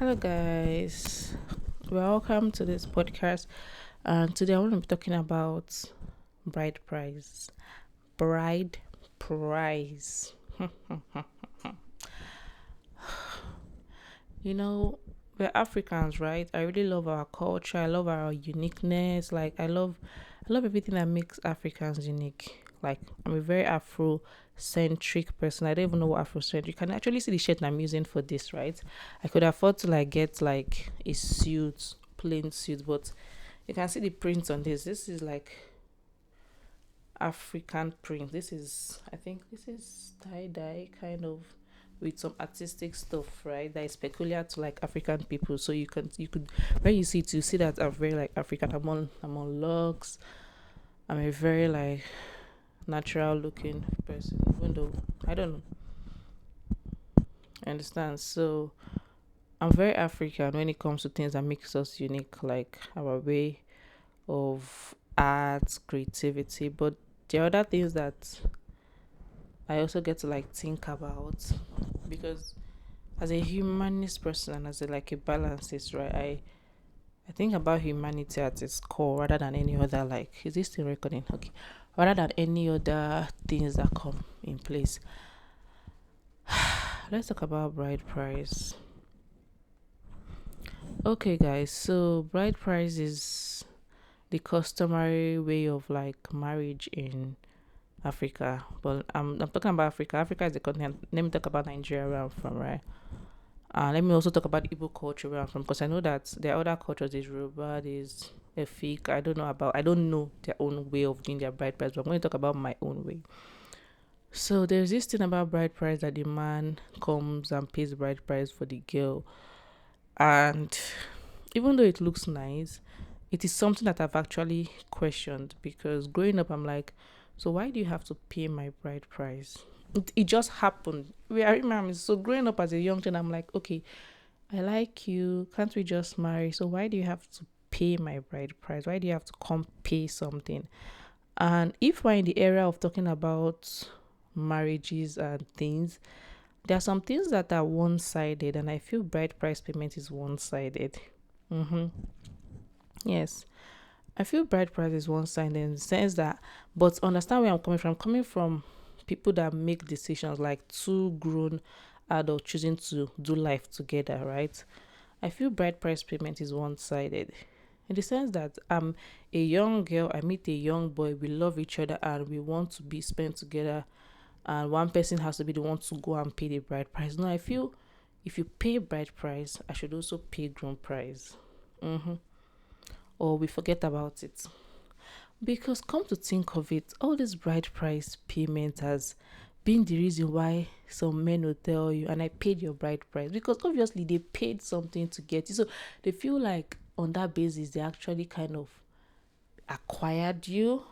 Hello, guys. Welcome to this podcast. And today I want to be talking about bride price. Bride price. You know, we're Africans, right? I really love our culture. I love our uniqueness. I love everything that makes Africans unique. Like, I'm a very Afro-centric person. I don't even know what Afrocentric. You can actually see the shirt I'm using for this, right? I could afford to get like a suit, plain suit, but you can see the print on this. This is like African print. I think this is tie dye kind of with some artistic stuff, right? That is peculiar to like African people. So you could when you see it, you see that I'm very like African. I'm on locks. I'm a very like natural looking person, even though I don't know. I understand. So I'm very African when it comes to things that makes us unique, like our way of art, creativity. But there are other things that I also get to like think about because as a humanist person and as a balancist, right? I think about humanity at its core rather than any other like is this still recording? Okay. Rather than any other things that come in place. Let's talk about bride price. Okay guys, so bride price is the customary way of like marriage in Africa. But I'm talking about Africa. Africa is the continent. Let me talk about Nigeria where I'm from, right? Let me also talk about Igbo culture where I'm from because I know that there are other cultures. There's Yoruba, there's Efik. I don't know their own way of doing their bride price, but I'm going to talk about my own way. So there's this thing about bride price that the man comes and pays bride price for the girl, and even though it looks nice, it is something that I've actually questioned because growing up, I'm like, so why do you have to pay my bride price? It just happened. I remember. So growing up as a young teen, I'm like, okay, I like you. Can't we just marry? So why do you have to pay my bride price? Why do you have to come pay something? And if we're in the area of talking about marriages and things, there are some things that are one sided, and I feel bride price payment is one sided. Mm-hmm. Yes. I feel bride price is one sided in the sense that, but understand where I'm coming from. I'm coming from people that make decisions like two grown adults choosing to do life together, right? I feel bride price payment is one sided in the sense that I'm a young girl, I meet a young boy, we love each other and we want to be spent together, and one person has to be the one to go and pay the bride price. No, I feel if you pay bride price, I should also pay groom price. Mm-hmm. Or we forget about it. Because come to think of it, all this bride price payment has been the reason why some men will tell you, and I paid your bride price because obviously they paid something to get you. So they feel like on that basis they actually kind of acquired you,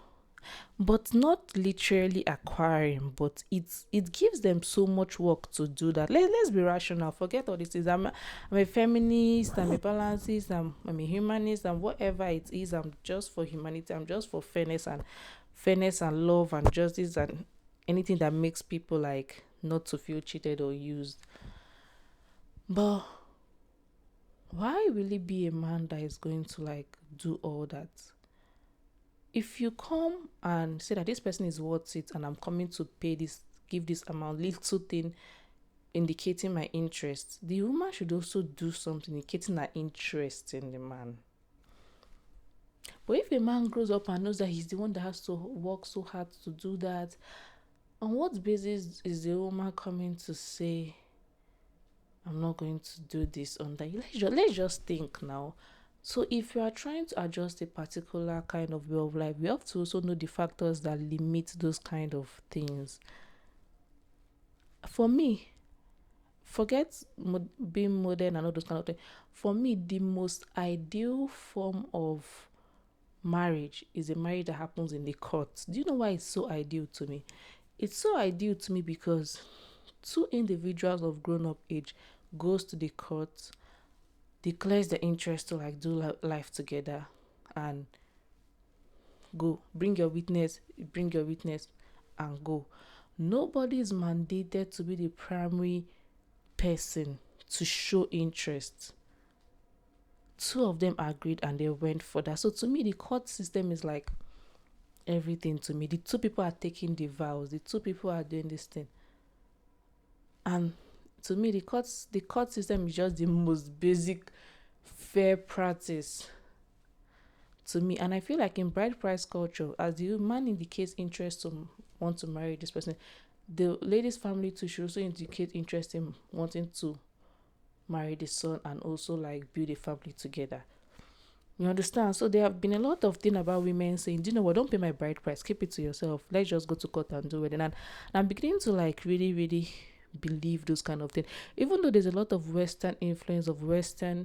but not literally acquiring, but it gives them so much work to do that. Let's be rational, forget all these things. I'm a feminist, I'm a balancist, I'm a humanist, and whatever it is, I'm just for humanity, I'm just for fairness and love and justice and anything that makes people like not to feel cheated or used. But why will it be a man that is going to like do all that? If you come and say that this person is worth it and I'm coming to pay this, give this amount, little thing indicating my interest, the woman should also do something indicating her interest in the man. But if a man grows up and knows that he's the one that has to work so hard to do that, on what basis is the woman coming to say, I'm not going to do this on that? Let's just think now. So if you are trying to adjust a particular kind of way of life, we have to also know the factors that limit those kind of things. For me, forget being modern and all those kind of things. For me, the most ideal form of marriage is a marriage that happens in the court. Do you know why it's so ideal to me? It's so ideal to me because two individuals of grown up age goes to the court, declares the interest to like do life together, and go. Bring your witness and go. Nobody is mandated to be the primary person to show interest. Two of them agreed and they went for that. So to me, the court system is like everything to me. The two people are taking the vows. The two people are doing this thing. And to me, the court system is just the most basic fair practice to me. And I feel like in bride price culture, as the man indicates interest to want to marry this person, the lady's family too should also indicate interest in wanting to marry the son and also like build a family together. You understand? So there have been a lot of things about women saying, do you know what, don't pay my bride price, keep it to yourself. Let's just go to court and do it. And I'm beginning to like really, really believe those kind of things. Even though there's a lot of Western influence of a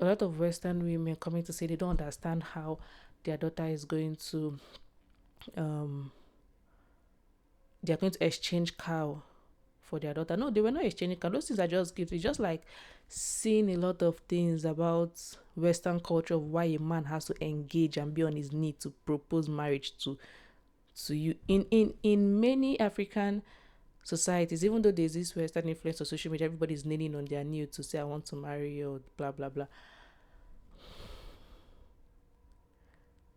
lot of Western women coming to say they don't understand how their daughter is going to they're going to exchange cow for their daughter. No, they were not exchanging cow. Those things are just gifts. It's just like seeing a lot of things about Western culture of why a man has to engage and be on his knee to propose marriage to you. In many African societies, even though there's this Western influence of social media, everybody's kneeling on their knee to say I want to marry you or blah blah blah.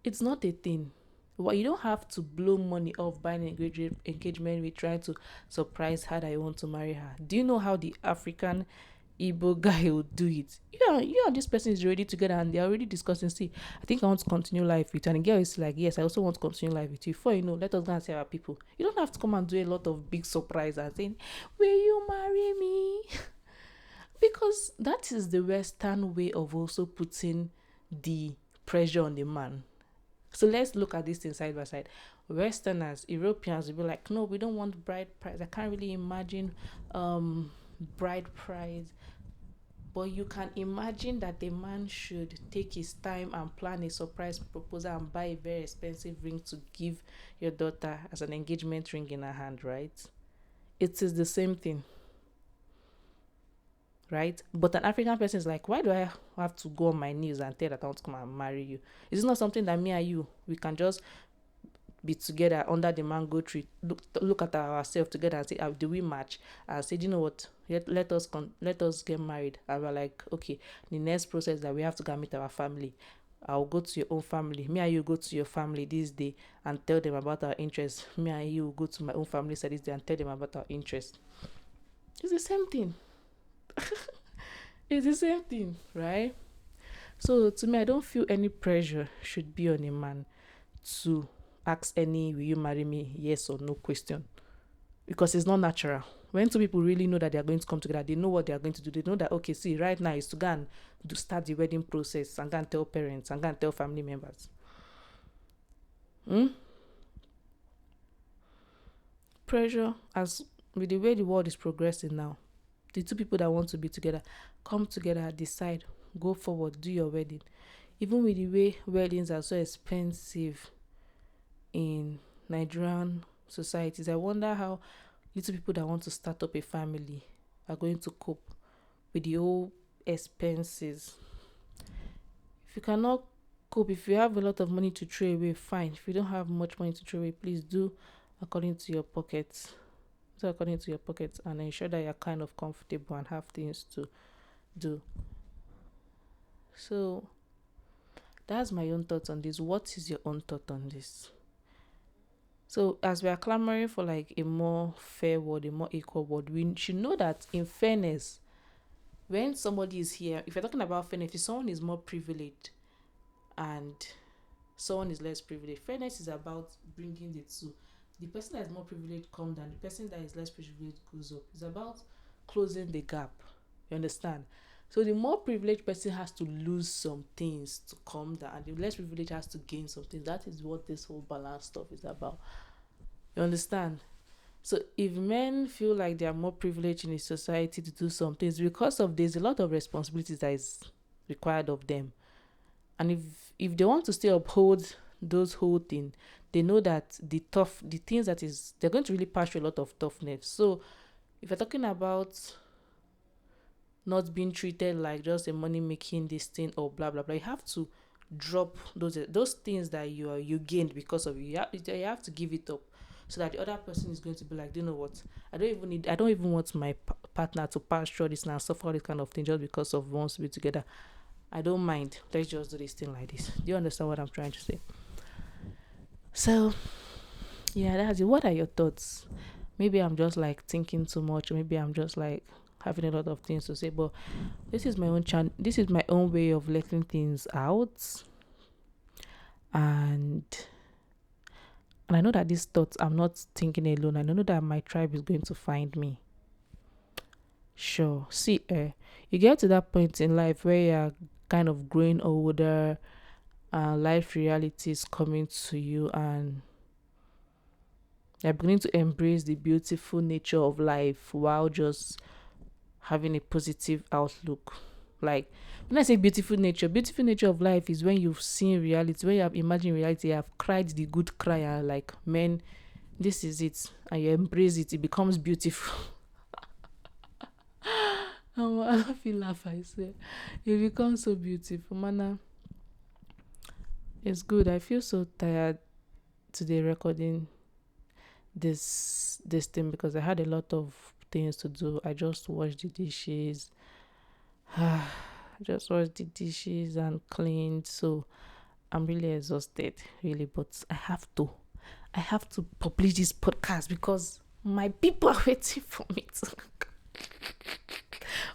It's not a thing. Well, you don't have to blow money off buying an engagement with trying to surprise her that you want to marry her. Do you know how the African Igbo guy will do it? You and this person is already together and they're already discussing, see, I think I want to continue life with you. And the girl is like, yes, I also want to continue life with you. Before you know, let us go and see our people. You don't have to come and do a lot of big surprise and saying, will you marry me? Because that is the Western way of also putting the pressure on the man. So let's look at this thing side by side. Westerners, Europeans will be like, no, we don't want bride price. I can't really imagine bride price. But you can imagine that the man should take his time and plan a surprise proposal and buy a very expensive ring to give your daughter as an engagement ring in her hand, right? It is the same thing. Right? But an African person is like, why do I have to go on my knees and tell that I want to come and marry you? It's not something that me and you, we can just be together under the mango tree, look at ourselves together and say, do we match? And say, do you know what? Let us get married. And we're like, okay, the next process that we have to go and meet our family. I'll go to your own family. Me and you go to your family this day and tell them about our interests. Me and you go to my own family this day and tell them about our interests. It's the same thing. It's the same thing, right? So to me, I don't feel any pressure should be on a man to ask any will you marry me, yes or no question, because it's not natural. When two people really know that they are going to come together, they know what they are going to do. They know that, okay, see, right now is to go and start the wedding process and go and tell parents and go and tell family members. Pressure, as with the way the world is progressing now, the two people that want to be together come together, decide, go forward, do your wedding. Even with the way weddings are so expensive in Nigerian societies, I wonder how little people that want to start up a family are going to cope with the whole expenses. If you cannot cope, if you have a lot of money to throw away, fine. If you don't have much money to throw away, please do according to your pockets. And ensure that you're kind of comfortable and have things to do. So that's my own thoughts on this. What is your own thought on this? So as we are clamoring for like a more fair world, a more equal world, we should know that in fairness, when somebody is here, if you're talking about fairness, if someone is more privileged and someone is less privileged, fairness is about bringing the two. The person that is more privileged comes down, the person that is less privileged goes up. It's about closing the gap. You understand? So the more privileged person has to lose some things to come down, and the less privileged has to gain some things. That is what this whole balance stuff is about. You understand? So if men feel like they are more privileged in the society to do some things, because of there's a lot of responsibilities that is required of them. And if they want to still uphold those whole things, they know that the things that is, they're going to really pass through a lot of toughness. So if you're talking about not being treated like just a money making this thing or blah blah blah, you have to drop those things that you gained because of you. You have to give it up so that the other person is going to be like, do you know what? I don't even want my partner to pass through this and suffer this kind of thing just because of wants to be together. I don't mind. Let's just do this thing like this. Do you understand what I'm trying to say? So yeah, that's it. What are your thoughts? Maybe I'm just like thinking too much. Maybe I'm just like having a lot of things to say. But this is my own this is my own way of letting things out. And I know that these thoughts, I'm not thinking alone. I know that my tribe is going to find me. Sure. See, you get to that point in life where you're kind of growing older, life reality is coming to you, and you're beginning to embrace the beautiful nature of life while just having a positive outlook. Like, when I say beautiful nature of life is when you've seen reality, when you have imagined reality, you have cried the good cry, and like, man, this is it, and you embrace it, it becomes beautiful. I love you laugh, I say. It becomes so beautiful. Mana, it's good. I feel so tired today recording this thing because I had a lot of things to do. I just washed the dishes. Just washed the dishes and cleaned. So I'm really exhausted, really, but I have to publish this podcast because my people are waiting for me to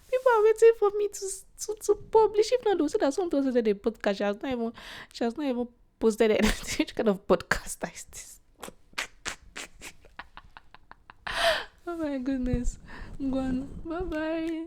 people are waiting for me to publish. If not, they'll say that someone said the podcast. She has not even posted anything. Which kind of podcast is this? Oh my goodness. I'm going. Bye bye.